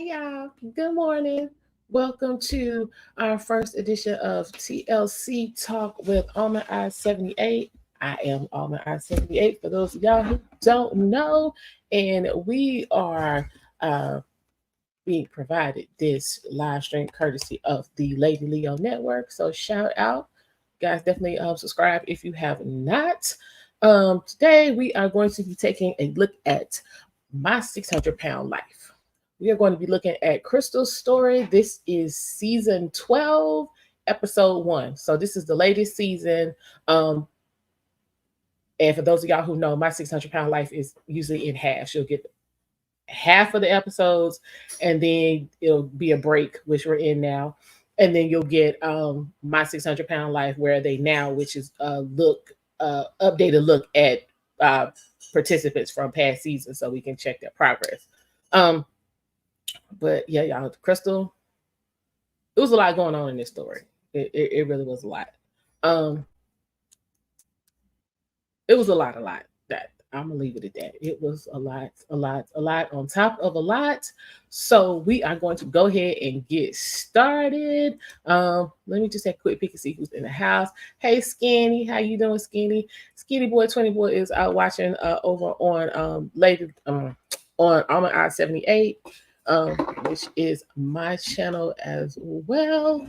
Hey y'all, good morning. Welcome to our first edition of TLC Talk with Almond Eyez 78. I am Almond Eyez 78 for those of y'all who don't know. And we are being provided this live stream courtesy of the Lady Leo Network. So shout out. Guys, definitely subscribe if you have not. Today we are going to be taking a look at my 600-pound life. We are going to be looking at Krystal's story. This is season 12, episode 1. So this is the latest season. And for those of y'all who know, my 600-pound life is usually in half. She'll get half of the episodes, and then it'll be a break, which we're in now. And then you'll get my 600-pound life, where are they now, which is updated look at participants from past seasons, so we can check their progress. But yeah, y'all, Krystal, it was a lot going on in this story. It really was a lot. It was a lot. That I'm gonna leave it at that. It was a lot on top of a lot. So we are going to go ahead and get started. Let me just take a quick peek and see who's in the house. Hey, Skinny, how you doing, Skinny? Skinny Boy 20 Boy is out watching over on on Almond Eyez 78. Which is my channel as well.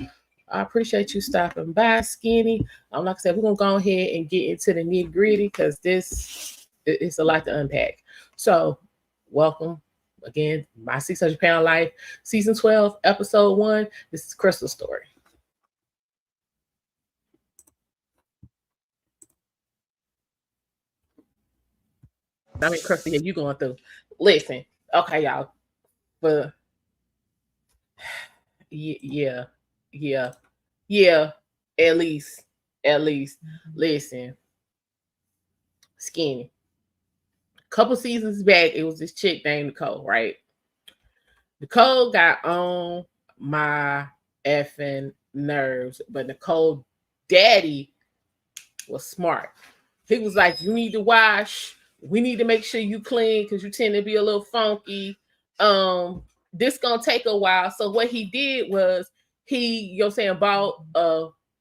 I appreciate you stopping by, Skinny. Like I said, we're gonna go ahead and get into the nitty gritty because it's a lot to unpack. So, welcome again, my 600-pound life, season 12, episode 1. This is Krystal's story. I mean, Krystal, yeah, you going through. Listen, okay, y'all. But yeah. At least. Listen, Skinny. A couple seasons back, it was this chick named Nicole, right? Nicole got on my effing nerves, but Nicole daddy was smart. He was like, you need to wash. We need to make sure you clean because you tend to be a little funky. This gonna take a while. So what he did was bought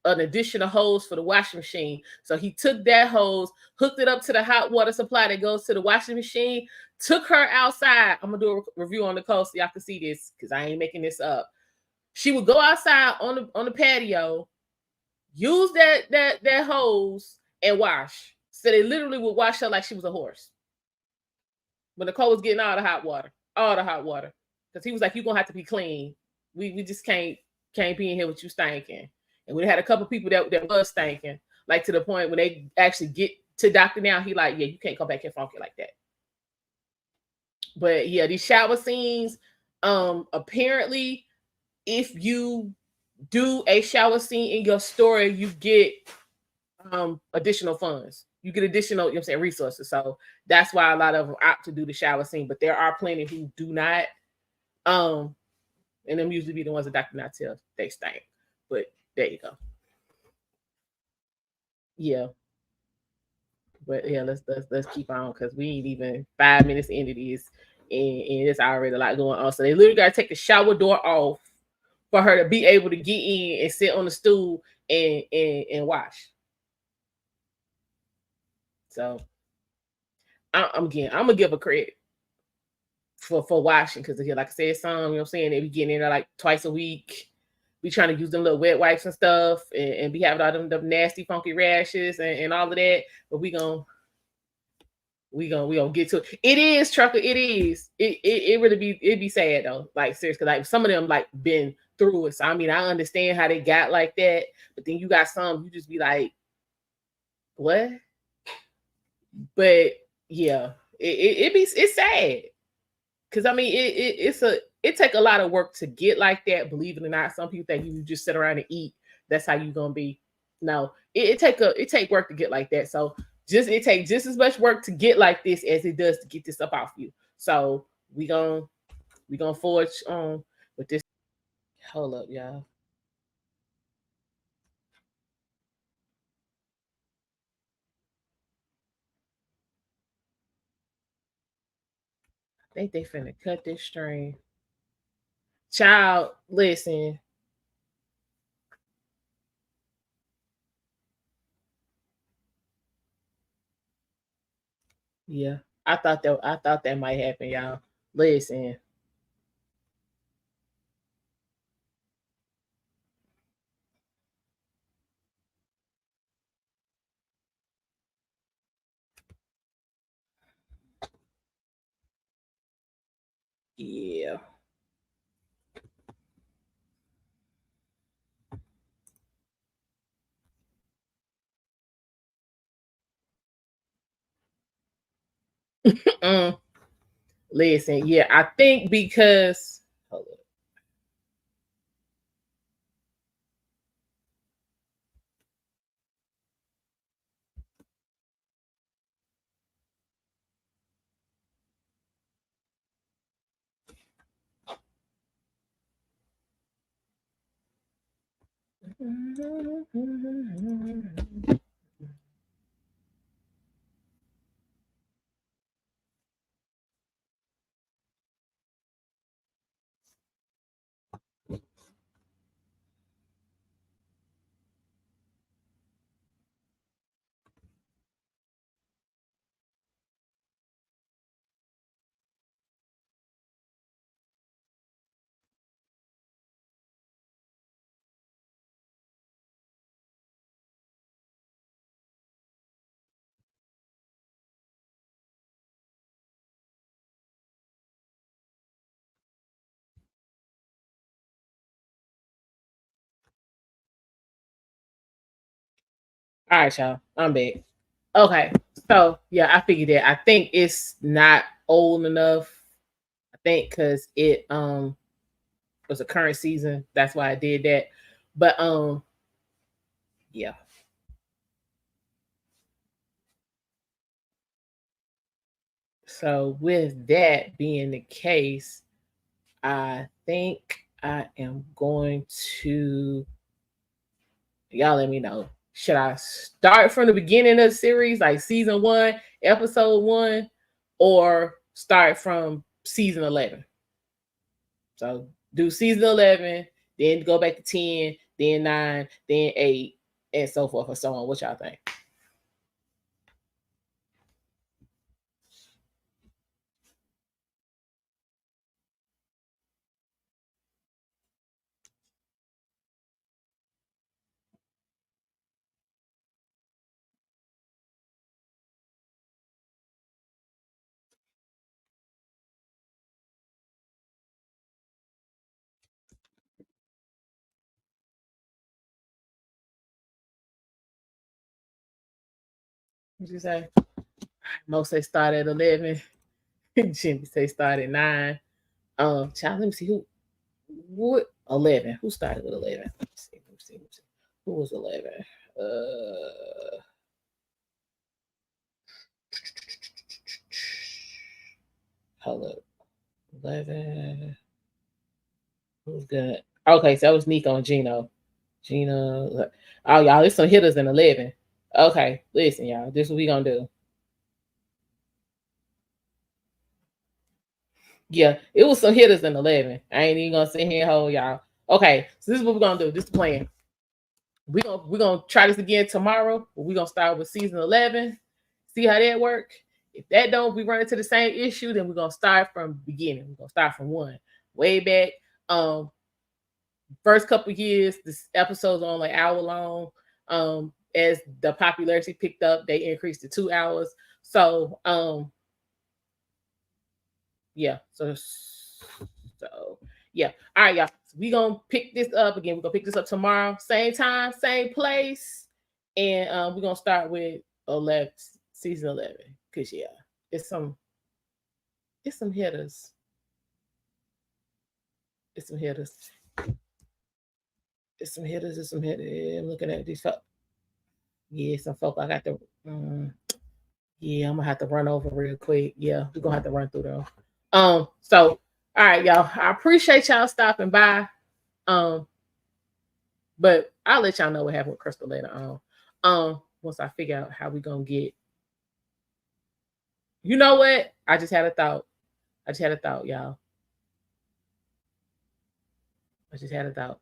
an additional hose for the washing machine. So he took that hose, hooked it up to the hot water supply that goes to the washing machine, took her outside. I'm gonna do a review on Nicole so y'all can see this because I ain't making this up. She would go outside on the patio, use that hose and wash. So they literally would wash her like she was a horse. But Nicole was getting all the hot water. Because he was like, you're gonna have to be clean. We just can't be in here with you stinking. And we had a couple people that was stinking, like to the point when they actually get to Dr. Now, he like, yeah, you can't come back here funky like that. But yeah, these shower scenes, apparently, if you do a shower scene in your story, you get additional funds. You get additional, resources. So that's why a lot of them opt to do the shower scene. But there are plenty who do not. And them usually be the ones that Dr. Not tells they stink. But there you go. Yeah. But yeah, let's keep on because we ain't even 5 minutes into this, and it's already a lot going on. So they literally gotta take the shower door off for her to be able to get in and sit on the stool and wash. So I'm gonna give a credit for washing because like I said, they be getting in there like twice a week. We trying to use them little wet wipes and stuff and be having all them nasty funky rashes and all of that. But we gonna get to it. It is, Trucker. It is. It really be sad though. Like seriously, like some of them like been through it. So I mean, I understand how they got like that, but then you got some you just be like, what? But yeah, it's sad because I mean it take a lot of work to get like that. Believe it or not, some people think you just sit around and eat. That's how you gonna be. No, it take work to get like that. So it takes just as much work to get like this as it does to get this up off you. So we gonna forge on with this. Hold up, y'all. I think they finna cut this string. Child, listen. Yeah, I thought that might happen, y'all. Listen. Yeah. Mm, listen, yeah, I think because hold up. All right, y'all. I'm back. Okay. So yeah, I figured that. I think it's not old enough. I think because it was a current season. That's why I did that. But yeah. So with that being the case, I think I am going to y'all let me know. Should I start from the beginning of the series, like season 1, episode 1, or start from season 11? So do season 11, then go back to 10, then 9, then 8, and so forth and so on. What y'all think? What you say? Most say start at 11. Jimmy say start at 9. Child, let me see what 11. Who started with 11? Let me see. Who was 11? Uh hold up. 11. Who's good? Okay, so that was Nico and Gino. Gino. Oh, y'all, there's some hitters in 11. Okay, listen, y'all. This is what we gonna do. Yeah, it was some hitters in 11. I ain't even gonna sit here and hold y'all. Okay, so this is what we're gonna do. This is the plan. We're gonna try this again tomorrow. We're gonna start with season 11. See how that work. If that don't, we run into the same issue, then we're gonna start from beginning. We're gonna start from 1, way back. First couple years, this episode's on like hour long. As the popularity picked up, they increased to 2 hours. So yeah. So yeah. All right, y'all. So we gonna pick this up again. We're gonna pick this up tomorrow, same time, same place. And we're gonna start with 11, season 11. Cause yeah, it's some it's some hitters. It's some hitters. It's some hitters. It's some hitters. I'm looking at these folk. Yeah, some folk I got to yeah, I'm gonna have to run over real quick. Yeah, we're gonna have to run through them. So all right, y'all. I appreciate y'all stopping by. Um, but I'll let y'all know what happened with Krystal later on. Once I figure out how we gonna get. You know what? I just had a thought. Y'all. I just had a thought.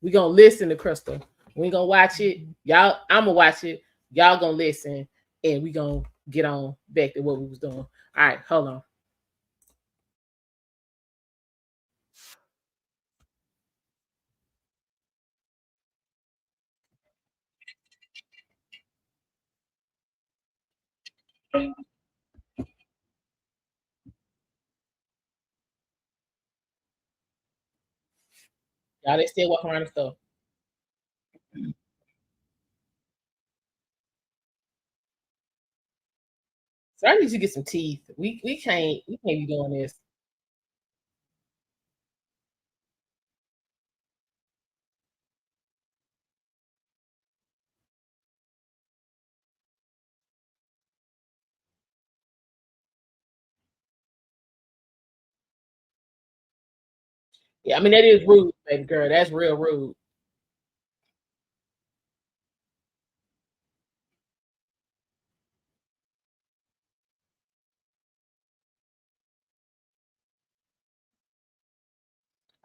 We gonna listen to Krystal. We ain't gonna watch it. Y'all, I'm gonna watch it. Y'all gonna listen, and we gonna get on back to what we was doing. All right, hold on. Y'all, they still walking around the store. So I need to get some teeth. We can't be doing this. Yeah, I mean that is rude, baby girl. That's real rude.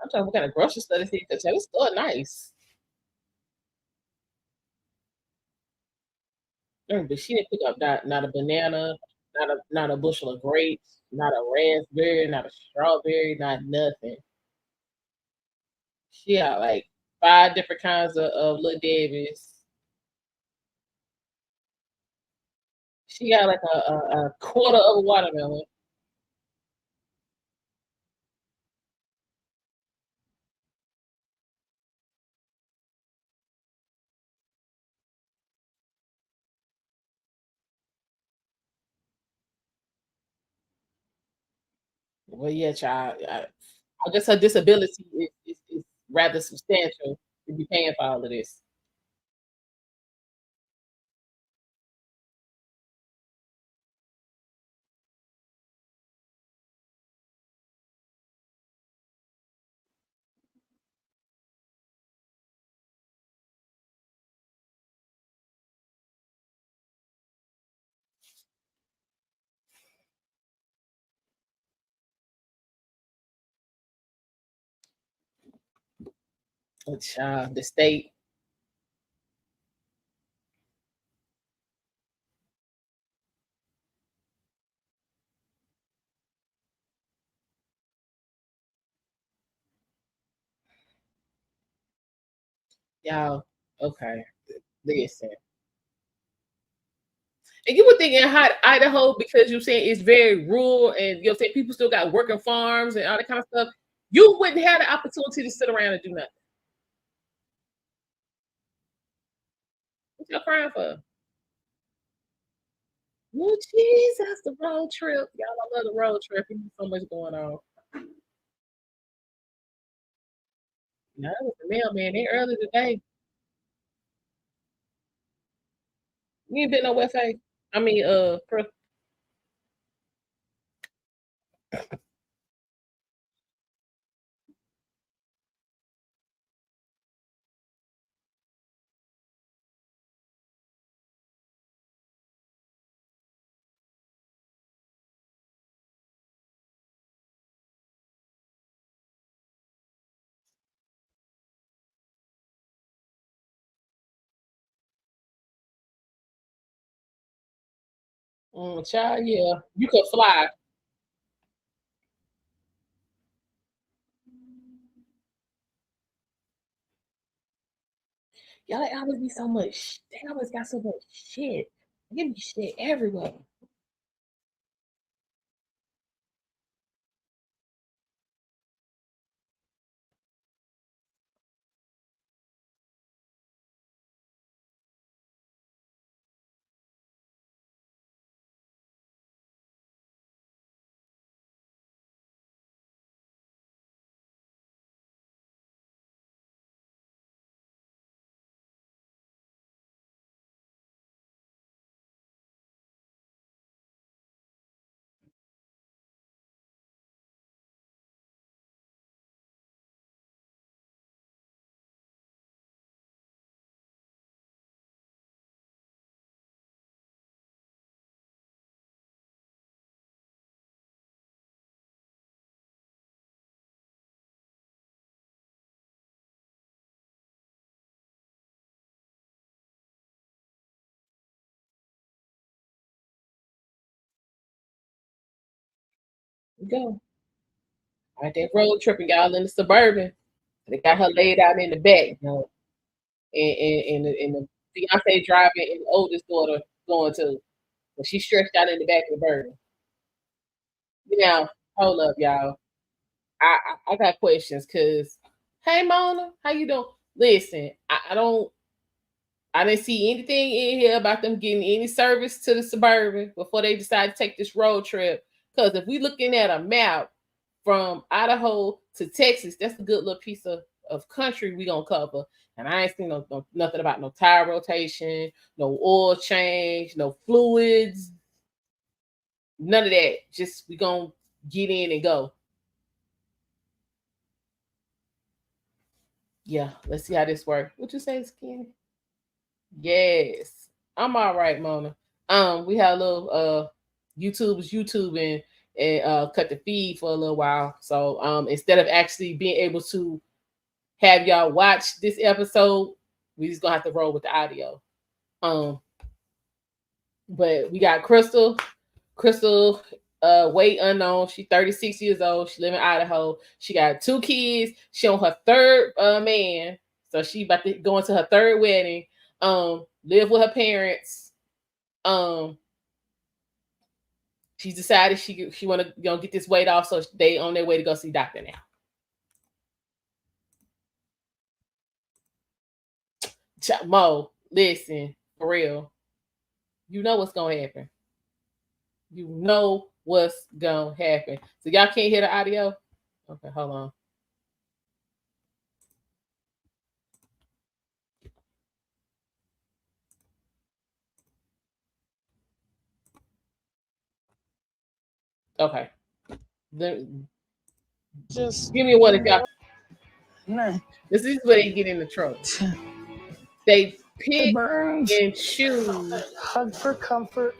I'm talking what kind of grocery store this is. Cause this store nice. But she didn't pick up not a banana, not a bushel of grapes, not a raspberry, not a strawberry, not nothing. She got like five different kinds of little Davies. She got like a quarter of a watermelon. Well, yeah, child. I guess her disability is rather substantial to be paying for all of this. Oh, child, the state, y'all. Okay, listen. And you would think in hot Idaho, because you're saying it's very rural and you're saying people still got working farms and all that kind of stuff, you wouldn't have the opportunity to sit around and do nothing. What y'all crying for? Well, Jesus, the road trip. Y'all, I love the road trip. There's so much going on. No, that was the mailman. They early today. You ain't been no FA. I mean, child, yeah, you could fly. Y'all, they always be so much. They always got so much shit. They give me shit everywhere. We go. All right, that road trip and y'all in the Suburban. They got her laid out in the back, you know, and the fiance driving and the oldest daughter going to. But she stretched out in the back of the Bourbon. Now, hold up, y'all. I got questions because, hey, Mona, how you doing? Listen, I didn't see anything in here about them getting any service to the Suburban before they decide to take this road trip. Because if we looking at a map from Idaho to Texas, that's a good little piece of country we gonna cover. And I ain't seen nothing about no tire rotation, no oil change, no fluids, none of that. Just we gonna get in and go. Yeah, let's see how this works. What you say, Skinny? Yes, I'm all right, Mona. We had a little YouTube was YouTubing and cut the feed for a little while. So instead of actually being able to have y'all watch this episode, we just gonna have to roll with the audio. But we got Krystal. Krystal, weight unknown. She's 36 years old. She live in Idaho. She got 2 kids. She on her 3rd man. So she about to go into her 3rd wedding. Live with her parents. She's decided she want to get this weight off, so they on their way to go see doctor now. Mo, listen, for real. You know what's gonna happen. You know what's gonna happen. So y'all can't hear the audio? Okay, hold on. Okay. Just give me one if y'all. Nah. This is where they get in the trouble. They pick and choose. Hug for comfort.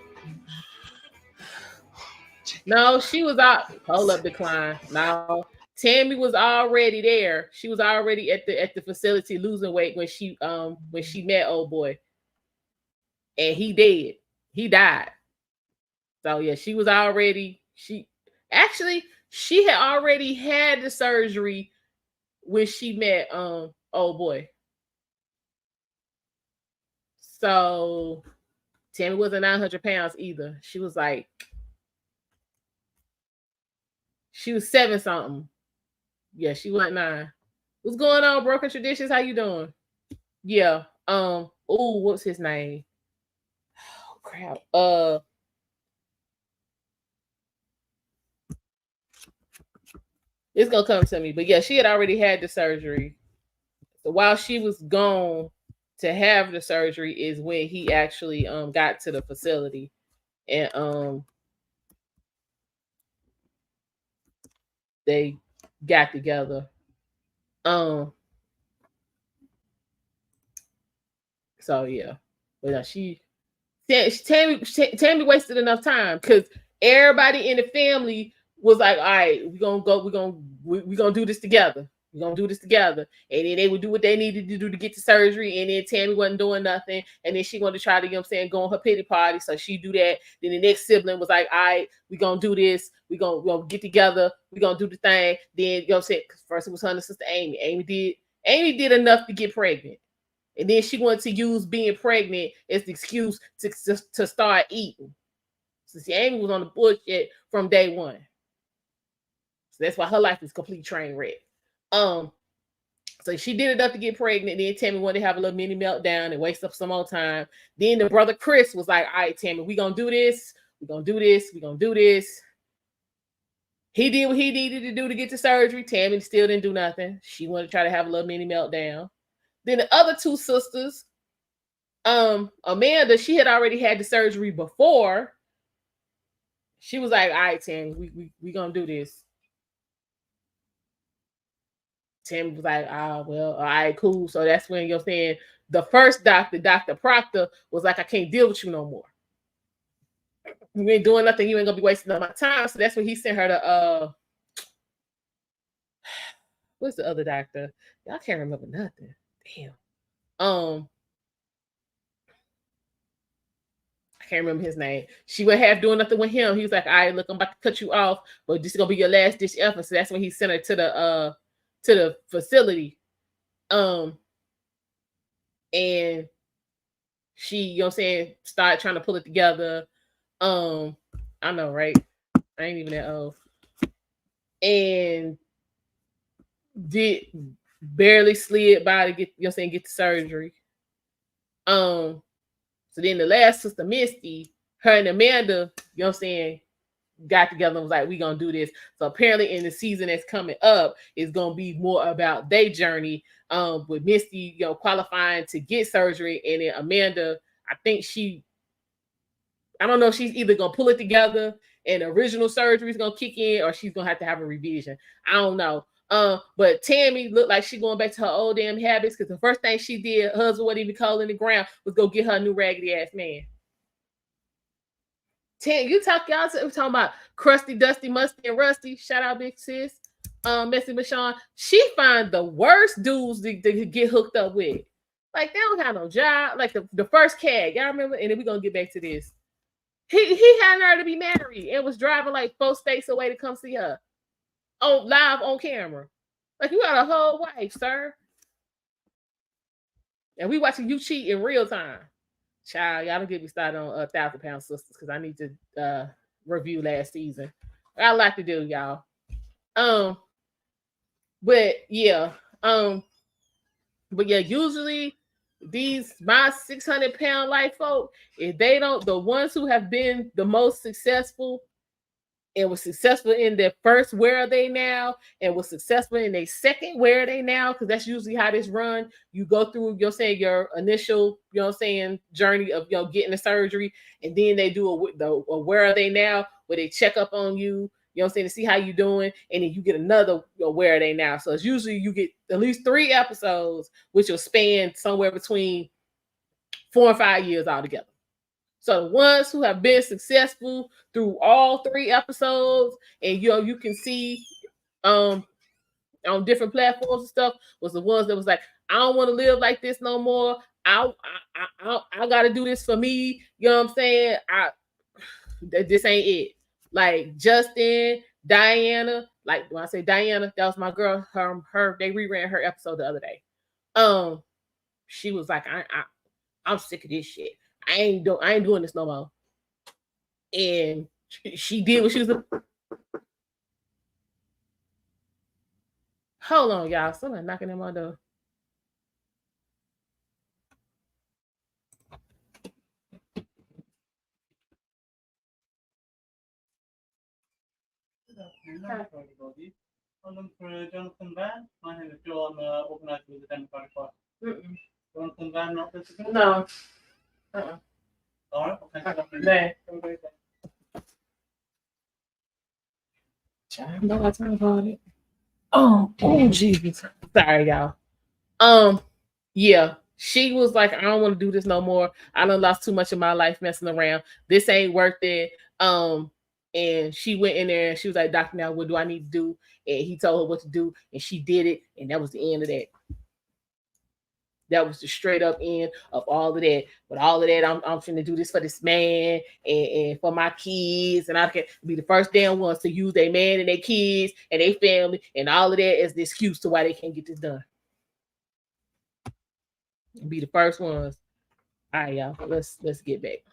No, she was out. Hold up, decline. No, Tammy was already there. She was already at the facility losing weight when she met old boy, and he dead. He died. So yeah, she was already she had already had the surgery when she met old boy. So Tammy wasn't 900 pounds either. She was 7 something. Yeah, she wasn't 9. What's going on, Broken Traditions? How you doing? Yeah. What's his name? Oh crap. It's gonna come to me. But yeah, she had already had the surgery. So while she was gone to have the surgery is when he actually got to the facility and they got together. So yeah. But Tammy wasted enough time because everybody in the family was like, all right, we're gonna do this together. We're gonna do this together. And then they would do what they needed to do to get the surgery. And then Tammy wasn't doing nothing. And then she wanted to try to, go on her pity party. So she do that. Then the next sibling was like, all right, we're gonna do this. We're gonna get together. We're gonna do the thing. Then first it was her and sister Amy. Amy did enough to get pregnant. And then she wanted to use being pregnant as the excuse to start eating. So see, Amy was on the bullshit from day one. So that's why her life is complete train wreck. So she did enough to get pregnant. Then Tammy wanted to have a little mini meltdown and waste up some more time. Then the brother Chris was like, all right, Tammy, we're gonna do this. We're gonna do this. We're gonna do this. He did what he needed to do to get the surgery. Tammy still didn't do nothing. She wanted to try to have a little mini meltdown. Then the other 2 sisters, Amanda, she had already had the surgery before. She was like, all right, Tammy, we gonna do this. Tammy was like, well, all right, cool. So that's when you're saying the first doctor, Dr. Proctor, was like, I can't deal with you no more. You ain't doing nothing, you ain't gonna be wasting up my time. So that's when he sent her to what's the other doctor? Y'all can't remember nothing. Damn. I can't remember his name. She went half doing nothing with him. He was like, all right, look, I'm about to cut you off, but this is gonna be your last ditch effort. So that's when he sent her to the facility. And she, you know what I'm saying, started trying to pull it together. I know, right? I ain't even that old. And did barely slid by to get, you know what I'm saying, get the surgery. So then the last sister, Misty, her and Amanda, you know what I'm saying, got together and was like, we gonna do this. So apparently in the season that's coming up, it's gonna be more about their journey. With Misty, you know, qualifying to get surgery, and then Amanda, I think I don't know if she's either gonna pull it together and the original surgery is gonna kick in, or she's gonna have to have a revision. I don't know. But Tammy looked like she going back to her old damn habits, because the first thing she did, her husband wasn't even calling the ground, was go get her a new raggedy ass man. Tam, y'all talking about crusty, dusty, musty, and rusty. Shout out, big sis. Messy Michonne. She find the worst dudes to get hooked up with. Like, they don't have no job. Like the first cat, y'all remember? And then we're gonna get back to this. He had her to be married and was driving like 4 states away to come see her. Live on camera. Like, you got a whole wife, sir. And we watching you cheat in real time. Child, y'all don't get me started on 1,000 Pound Sisters, because I need to review last season. I like to do, y'all. But yeah, usually my 600-pound life folk, if they don't, the ones who have been the most successful and was successful in their first Where Are They Now, and was successful in their second Where Are They Now, because that's usually how this run. You go through, you're saying, your initial, you know what I'm saying, journey of, you know, getting the surgery, and then they do a Where Are They Now, where they check up on you, you know what I'm saying, to see how you're doing, and then you get another, you know, Where Are They Now. So it's usually you get at least 3 episodes, which will span somewhere between 4 and 5 years altogether. So the ones who have been successful through all 3 episodes, and you know, you can see on different platforms and stuff, was the ones that was like, I don't want to live like this no more. I gotta do this for me. You know what I'm saying? This ain't it. Like Justin, Diana, like when I say Diana, that was my girl. Her they reran her episode the other day. She was like, I'm sick of this shit. I ain't doing this no more. And she did what she was. Hold on, y'all. Someone knocking at my door. Jonathan Van. My name is John, organizer with the Democratic Party. Jonathan Van, not visible? No. All right, okay. I know I talk about it. Oh, Jesus. Sorry, y'all. Yeah, she was like, I don't want to do this no more. I done lost too much of my life messing around. This ain't worth it. And she went in there and she was like, Doctor, now what do I need to do? And he told her what to do, and she did it, and that was the end of that. That was the straight up end of all of that. But all of that, I'm trying to do this for this man and for my kids, and I can be the first damn ones to use their man and their kids and their family and all of that as the excuse to why they can't get this done. Be the first ones. All right, y'all. Let's get back.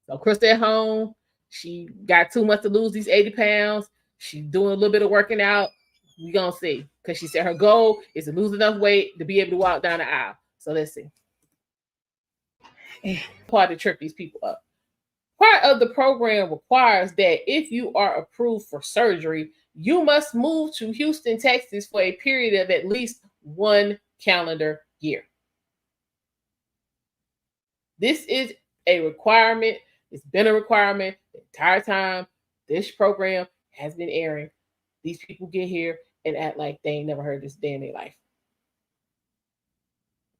So Krystal at home. She got too much to lose these 80 pounds. She's doing a little bit of working out. We're gonna see. Because she said her goal is to lose enough weight to be able to walk down the aisle. So let's see. Part to trip these people up. Part of the program requires that if you are approved for surgery, you must move to Houston, Texas for a period of at least 1 calendar year. This is a requirement. It's been a requirement the entire time this program has been airing. These people get here and act like they ain't never heard this day in their life.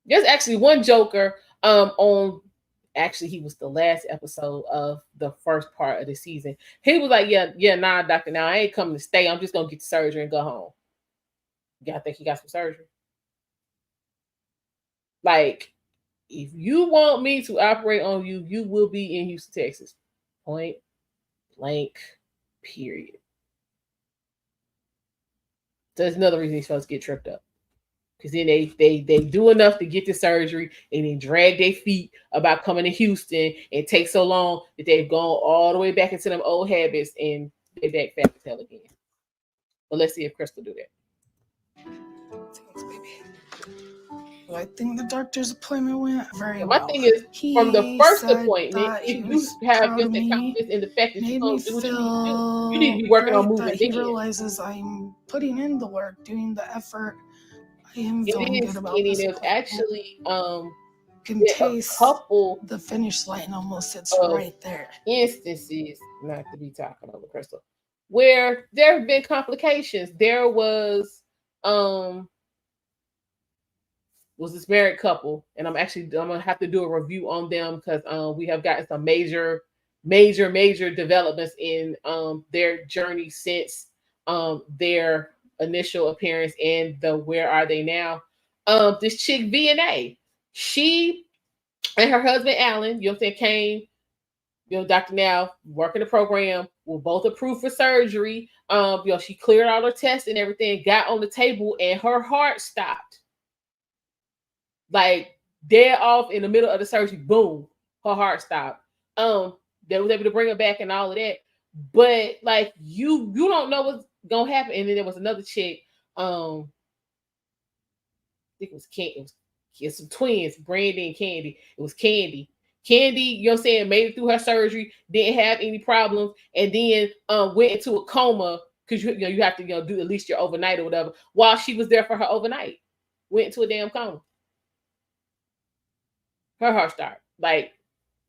There's actually one joker he was the last episode of the first part of the season. He was like, yeah, nah, doctor, now I ain't coming to stay. I'm just gonna get the surgery and go home. Y'all think he got some surgery? Like, if you want me to operate on you, you will be in Houston, Texas. Point blank, period. So that's another reason these folks get tripped up. Because then they do enough to get the surgery and then drag their feet about coming to Houston and take so long that they've gone all the way back into them old habits and they back fat as hell again. But let's see if Krystal do that. Thanks, baby. I think the doctor's appointment went very My well. thing is, from the first appointment, if you have your confidence in the fact that you're going to do what you need to do, you need to be working on moving. He realizes I'm putting in the work, doing the effort. I am feeling good about this. It is actually can taste the finish line almost. It's right there. Instances, not to be talking over Krystal, where there have been complications. There was this married couple, and I'm gonna have to do a review on them because we have gotten some major developments in their journey since their initial appearance and the where are they now. This chick V&A, she and her husband Alan, you know what I'm saying, came, Dr. Now working the program, were both approved for surgery. She cleared all her tests and everything, got on the table, and her heart stopped. Like dead off in the middle of the surgery, boom, her heart stopped. They was able to bring her back and all of that. But like you don't know what's gonna happen. And then there was another chick, I think it was some twins, Brandy and Candy. It was Candy. Candy, you know what I'm saying, made it through her surgery, didn't have any problems, and then went into a coma because you have to do at least your overnight or whatever. While she was there for her overnight, went into a damn coma. Her heart stopped. Like,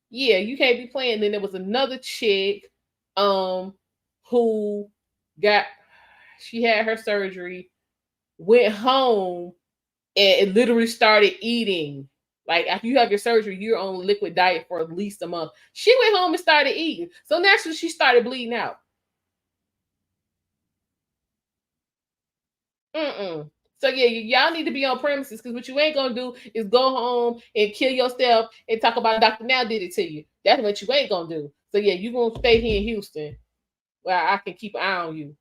yeah, you can't be playing. Then there was another chick who she had her surgery, went home, and it literally started eating. Like, after you have your surgery, you're on a liquid diet for at least a month. She went home and started eating. So naturally, she started bleeding out. So yeah, y'all need to be on premises because what you ain't gonna do is go home and kill yourself and talk about Dr. Now did it to you. That's what you ain't gonna do. So yeah, you gonna stay here in Houston where I can keep an eye on you.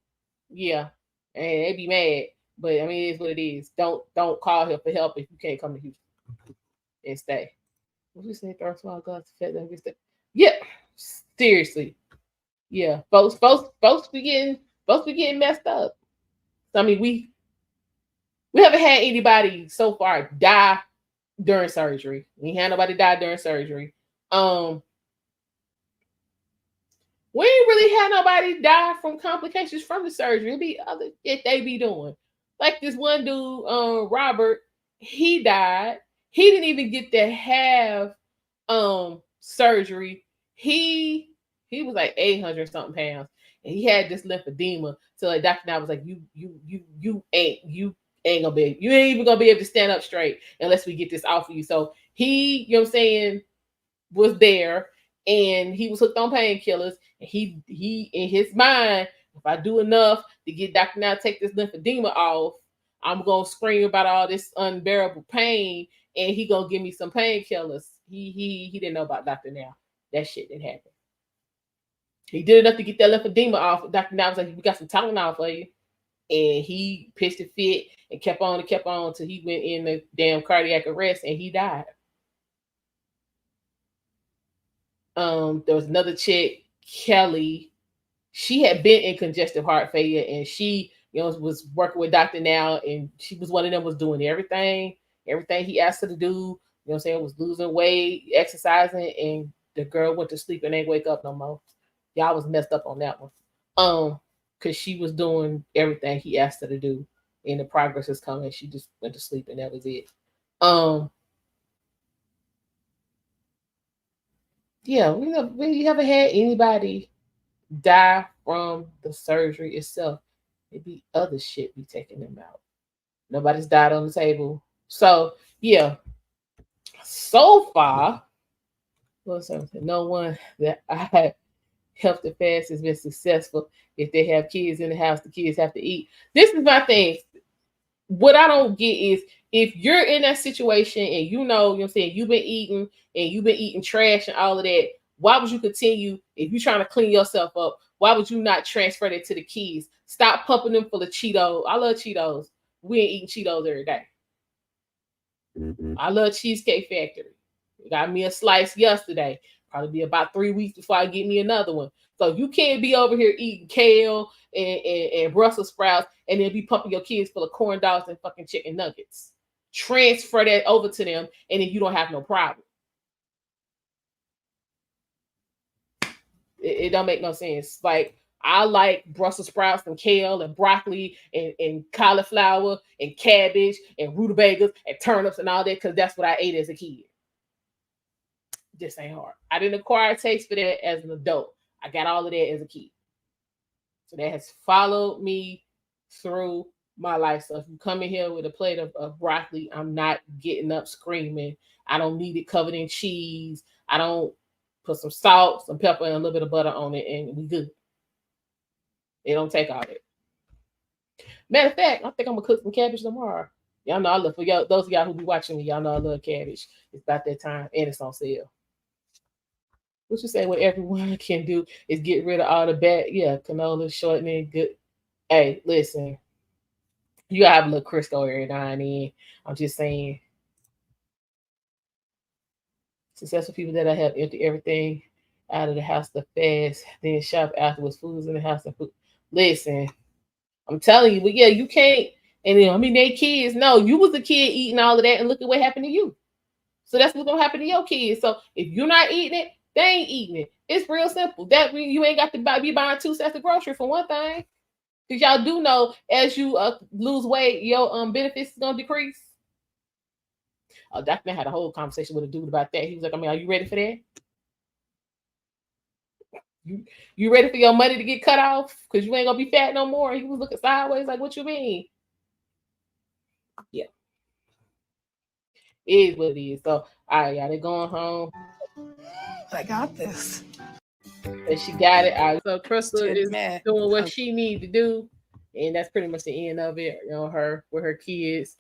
Yeah, and they be mad, but I mean, it is what it is. Don't call her for help if you can't come to Houston and stay. What you say? Throw small guns. Yeah, seriously. Yeah, folks be getting messed up. I mean, we haven't had anybody so far die during surgery. We had nobody die during surgery. We ain't really had nobody die from complications from the surgery. It'd be other shit they be doing. Like this one dude, Robert, he died. He didn't even get to have surgery. He was like 800 something pounds, and he had this lymphedema. So like Dr. Now was like, you ain't even gonna be able to stand up straight unless we get this off of you. So he, you know what I'm saying, was there and he was hooked on painkillers. And he in his mind, if I do enough to get Dr. Now take this lymphedema off, I'm gonna scream about all this unbearable pain and he gonna give me some painkillers. He didn't know about Dr. Now. That shit didn't happen. He did enough to get that lymphedema off. Dr. Now was like, we got some Tylenol for you. And he pitched a fit and kept on until he went in the damn cardiac arrest and he died. There was another chick, Kelly. She had been in congestive heart failure and she, was working with Dr. Now and she was one of them, was doing everything he asked her to do. You know what I'm saying? Was losing weight, exercising, and the girl went to sleep and ain't wake up no more. Y'all was messed up on that one. Because she was doing everything he asked her to do, and the progress is coming. She just went to sleep, and that was it. Yeah, we haven't had anybody die from the surgery itself. Maybe other shit be taking them out. Nobody's died on the table. So yeah, so far, no one that I had helped the fast has been successful. If they have kids in the house, the kids have to eat. This is my thing. what I don't get is if you're in that situation and you know what I'm saying, you've been eating trash and all of that, why would you continue if you're trying to clean yourself up? Why would you not transfer that to the kids? Stop pumping them full of Cheetos. I love Cheetos. We ain't eating Cheetos every day. I love Cheesecake Factory. Got me a slice yesterday. Probably be about 3 weeks before I get me another one. So you can't be over here eating kale and Brussels sprouts and then be pumping your kids full of corn dogs and fucking chicken nuggets. Transfer that over to them and then you don't have no problem. It don't make no sense. Like, I like Brussels sprouts and kale and broccoli and cauliflower and cabbage and rutabagas and turnips and all that because that's what I ate as a kid. This ain't hard. I didn't acquire a taste for that as an adult. I got all of that as a kid. So that has followed me through my life. So if you come in here with a plate of broccoli, I'm not getting up screaming. I don't need it covered in cheese. I don't put some salt, some pepper, and a little bit of butter on it, and we good. It don't take all that. Matter of fact, I think I'm gonna cook some cabbage tomorrow. Y'all know I love for y'all. Those of y'all who be watching me, y'all know I love cabbage. It's about that time, and it's on sale. What you say? What everyone can do is get rid of all the bad, canola shortening. Good. Hey, listen, you gotta have a little Krystal every now and then. I'm just saying. Successful people that I have empty everything out of the house to fast, then shop afterwards. Food's in the house and food. Listen, I'm telling you, but yeah, you can't. And then, I mean, they kids. No, you was a kid eating all of that, and look at what happened to you. So that's what's gonna happen to your kids. So if you're not eating it, they ain't eating it. It's real simple. That means you ain't got to be buying 2 sets of grocery for one thing. Because y'all do know as you lose weight, your benefits is gonna decrease. Dr. Man had a whole conversation with a dude about that. He was like, I mean, are you ready for that? You ready for your money to get cut off? Because you ain't gonna be fat no more. He was looking sideways like, what you mean? Yeah. It is what it is. So, all right, y'all, they going home. I got this. And she got it. All right, so Krystal is doing what she needs to do. And that's pretty much the end of it, her with her kids.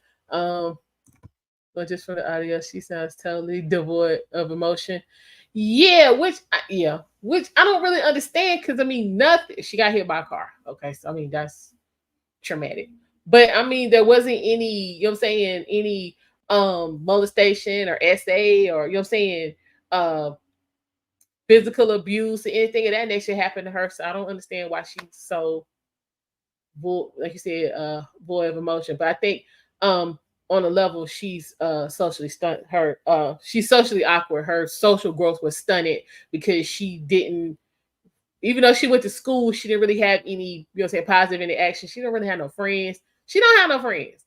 But just for the audio, she sounds totally devoid of emotion. Which I don't really understand because I mean nothing. She got hit by a car. Okay, so I mean that's traumatic. But I mean there wasn't any, you know what I'm saying, any molestation or SA or you know what I'm saying, physical abuse or anything of that nature happened to her. So I don't understand why she's so like you said, void of emotion. But I think on a level, she's socially stunted. She's socially awkward. Her social growth was stunted because she didn't, even though she went to school, she didn't really have any, positive interaction. She didn't really have no friends. She don't have no friends.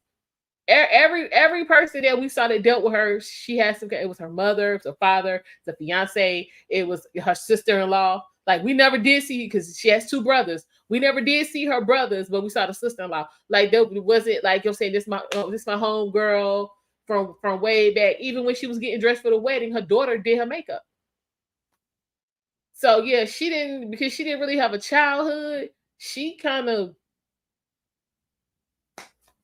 Every person that we saw that dealt with her, she had some. It was her mother, it was her father, the fiance, it was her sister-in-law. Like we never did see, because she has 2 brothers. We never did see her brothers, but we saw the sister-in-law. Like there wasn't like you're saying this my home girl from way back. Even when she was getting dressed for the wedding, her daughter did her makeup. So yeah, she didn't, because she didn't really have a childhood. She kind of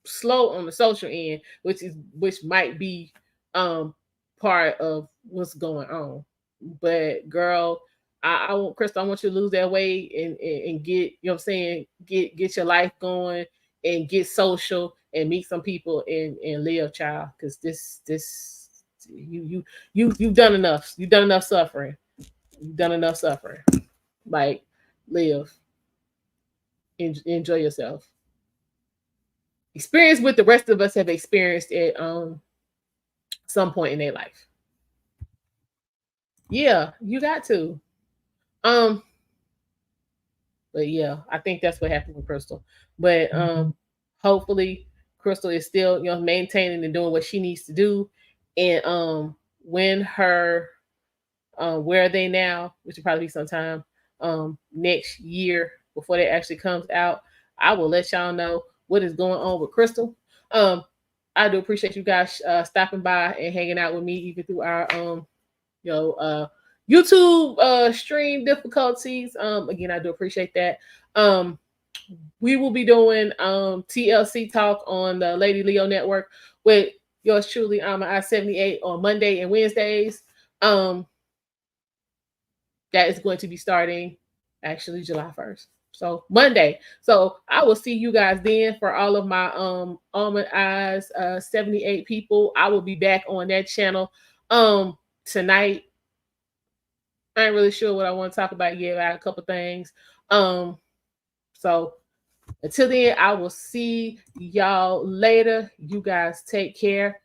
slow on the social end, which might be part of what's going on. But girl, I want Krystal, I want you to lose that weight and get, you know what I'm saying, get your life going and get social and meet some people and live, child. Because this you've done enough. You've done enough suffering. You've done enough suffering. Like, live. Enjoy yourself. Experience what the rest of us have experienced at some point in their life. Yeah, you got to. But yeah, I think that's what happened with Krystal. But hopefully Krystal is still, maintaining and doing what she needs to do. And when her where are they now, which will probably be sometime next year before that actually comes out, I will let y'all know what is going on with Krystal. I do appreciate you guys stopping by and hanging out with me even through our YouTube stream difficulties. Again, I do appreciate that. we will be doing TLC Talk on the Lady Leo Network with yours truly, I 78 on Monday and Wednesdays. That is going to be starting actually July 1st. So Monday. So I will see you guys then for all of my Almond Eyes 78 people. I will be back on that channel tonight. I ain't really sure what I want to talk about yet. I got a couple things. So until then, I will see y'all later. You guys take care.